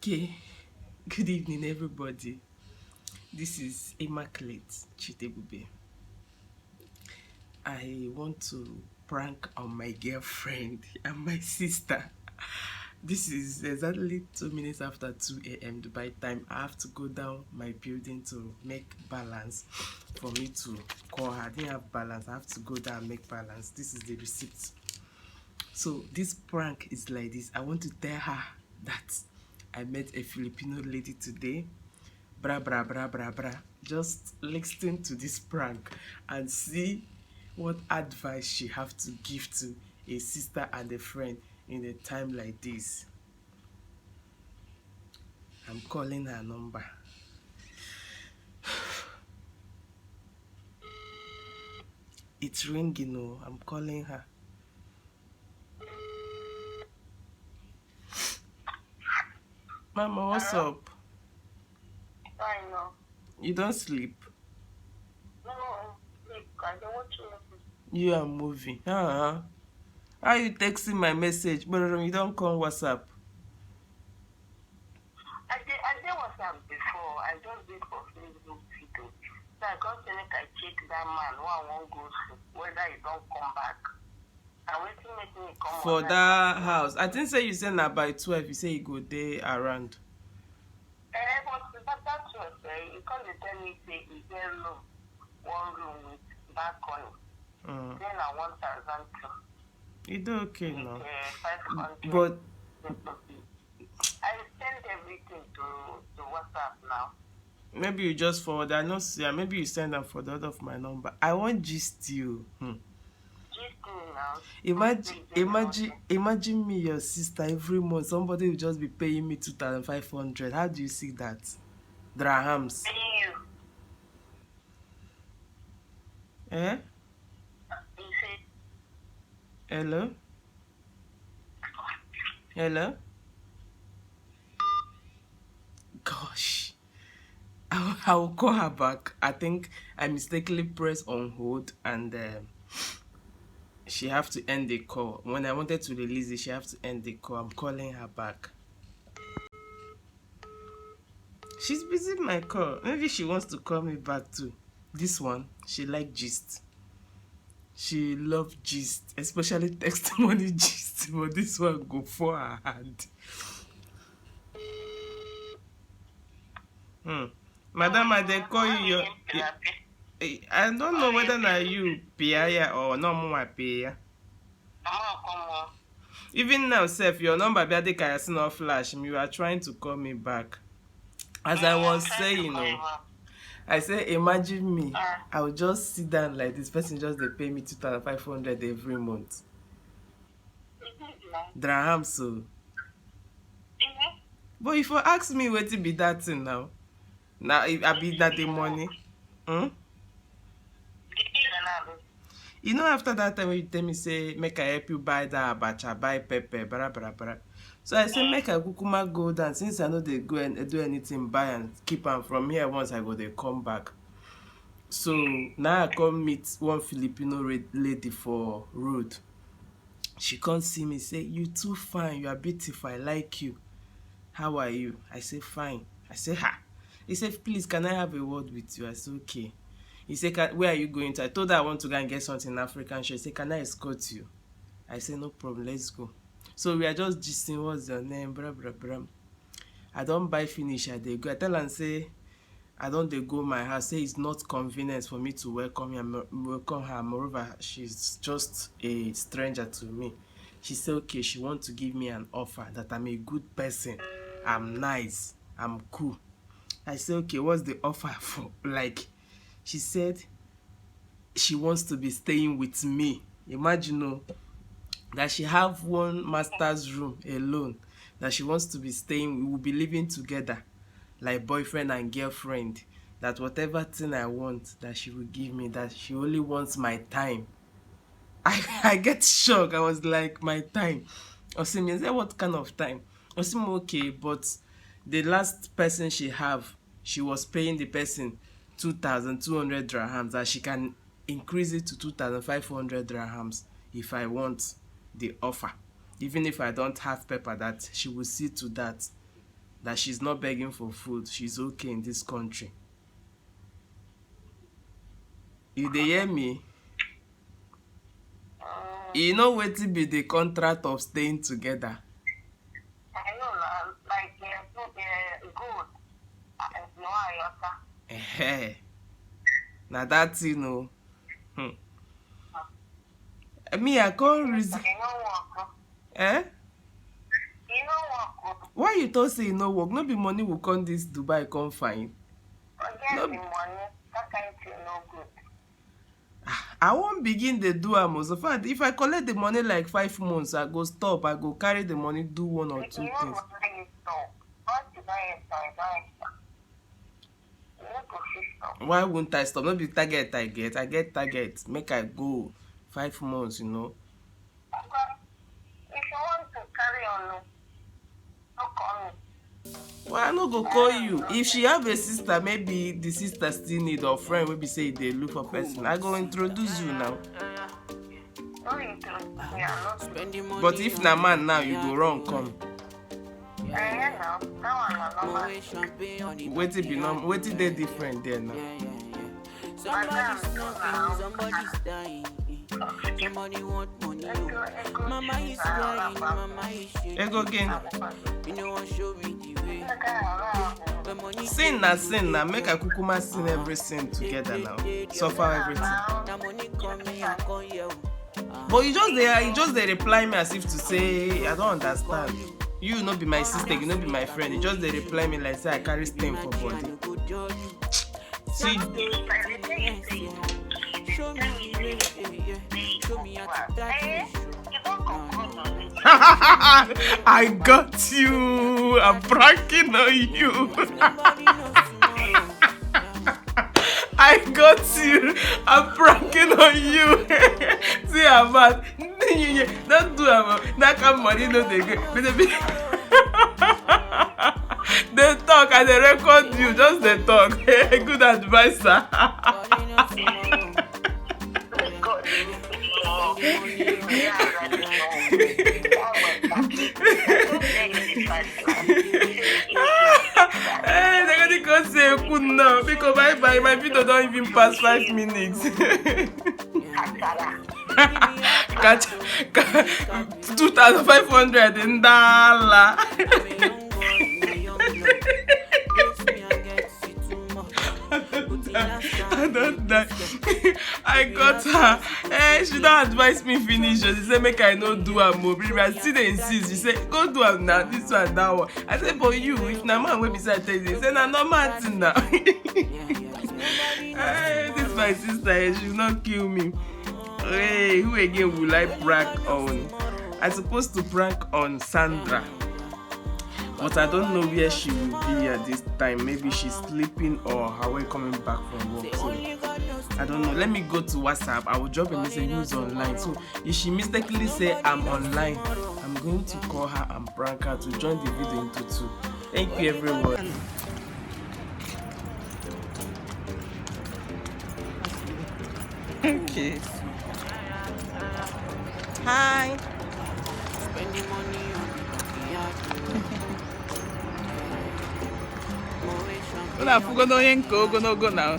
Okay, good evening, everybody. This is Immaculate Chitebube. I want to prank on my girlfriend and my sister. This is exactly 2 minutes after 2 a.m. Dubai time. I have to go down my building to make balance for me to call her. I didn't have balance. I have to go down and make balance. This is the receipt. So this prank is like this. I want to tell her that I met a Filipino lady today. Bra bra bra bra bra. Just listen to this prank and see what advice she have to give to a sister and a friend in a time like this. I'm calling her number. It's ringing, oh, I'm calling her. Mama, what's up? I know. You don't sleep? No, I don't want to listen. You are moving. How you texting my message? But you don't call WhatsApp. I did WhatsApp before. I just did for Facebook video. So I got to make I check that man who I won't go to, whether he don't come back. I wait to make me come For on that house. I think say you said that by 12, you say you go there around. But that's what you can't tell me say is there room, one room with balcony. Then I 1,002. It's okay now. 500. But I send everything to WhatsApp now. maybe you just forward. I know. Yeah, maybe you send them for the other of my number. I want gist you. Imagine me, your sister, every month somebody will just be paying me 2,500. How do you see that? Dirhams. Paying you. Eh? You say. Hello? Hello? Gosh. I will call her back. I think I mistakenly pressed on hold and she have to end the call. When I wanted to release it, she have to end the call. I'm calling her back. She's busy with my call. Maybe she wants to call me back too. This one, she like gist. She love gist, especially testimony gist. But this one go for her hand. Madam, I dey call you your... I don't know whether na you Piaya or no more Piaya. Even now, Seth, your number be at the flash. You are trying to call me back. As I was saying, I say, imagine me. I will just sit down like this person just they pay me 2,500 every month. Dirham so. But if you ask me what to be that thing now I be that the money. You know, after that time when you tell me say make I help you buy that abacha, buy pepper, bra bra bra. So I say make I kukuma go down since I know they go and do anything, buy and keep am from here. Once I go, they come back. So now I come meet one Filipino lady for road. She come see me, say, you too fine, you are beautiful, I like you. How are you? I say fine. I say ha. He said, please, can I have a word with you? I said, okay. He said, where are you going to? I told her I want to go and get something in African. She said, can I escort you? I said, no problem, let's go. So we are just gisting, what's your name? Blah, blah, blah. I don't buy finish, I dey go. I tell her, say, I don't dey go my house. Say it's not convenient for me to welcome her. Moreover, she's just a stranger to me. She said, okay, she wants to give me an offer that I'm a good person. I'm nice. I'm cool. I said, okay, what's the offer for? Like, she said she wants to be staying with me. Imagine that she have one master's room alone. That she wants to be staying. We will be living together like boyfriend and girlfriend. That whatever thing I want, that she will give me. That she only wants my time. I get shocked. I was like, my time. Osimi, I said, what kind of time? Osimi, okay, but the last person she have, she was paying the person 2,200 dirhams, that she can increase it to 2,500 dirhams if I want the offer. Even if I don't have paper, that she will see to that that she's not begging for food. She's okay in this country. You dey hear me? You know what be the contract of staying together? I know, like, good. No, I Now that's, you know. Me, I can't reason. Eh? Why you thought say no work? No be money will come this Dubai come fine. No be money. That kind of thing no good. I won't begin the do am. So far, if I collect the money like 5 months, I go stop. I go carry the money, do 1 or 2 things. Why won't I stop? Not be target I get. I get target. Make I go 5 months, you know. If you want to carry on, no call me. Why I no go call you? If she have a sister, maybe the sister still need or friend will be say they look for person. I go introduce you now. But if na man now, you go wrong come. Wetin be normal? Wetin dey different there now? Somebody's dying. Somebody want money. Mama is crying. Mama is shaking. Go again. You know what? Show me the way. Sin na sin na. Make a kukuma sin every sin together now. Suffer everything. But you just they reply me as if to say I don't understand. You not be my sister, you not be my friend. You just they reply me like say I carry stain for body. See. Show me the way. Show me how to touch. I got you. I'm pranking on you. I got you. I'm pranking on you. See how bad. Don't do it. That kind of money no they get. They talk and they record you. Just they talk. Good advisor. They're gonna go say good now because my video don't even pass 5 minutes. Catch 2,500 in dollar. I don't die. I got her. She don't advise me finish. She said make I no do a mobile. I still they insist. She said go do am now. This one, that one. I said for you, if na man wey beside tell you, say na normal thing now. This my sister. She will not kill me. Hey, who again will I prank on? I supposed to prank on Sandra. But I don't know where she will be at this time. Maybe she's sleeping or her way coming back from work. So I don't know. Let me go to WhatsApp. I will drop a message who's online. So if she mistakenly say I'm online, I'm going to call her and prank her to join the video into 2. Thank you everyone. Okay. Hi. Spending money on Una fugo no yenko, go no go now.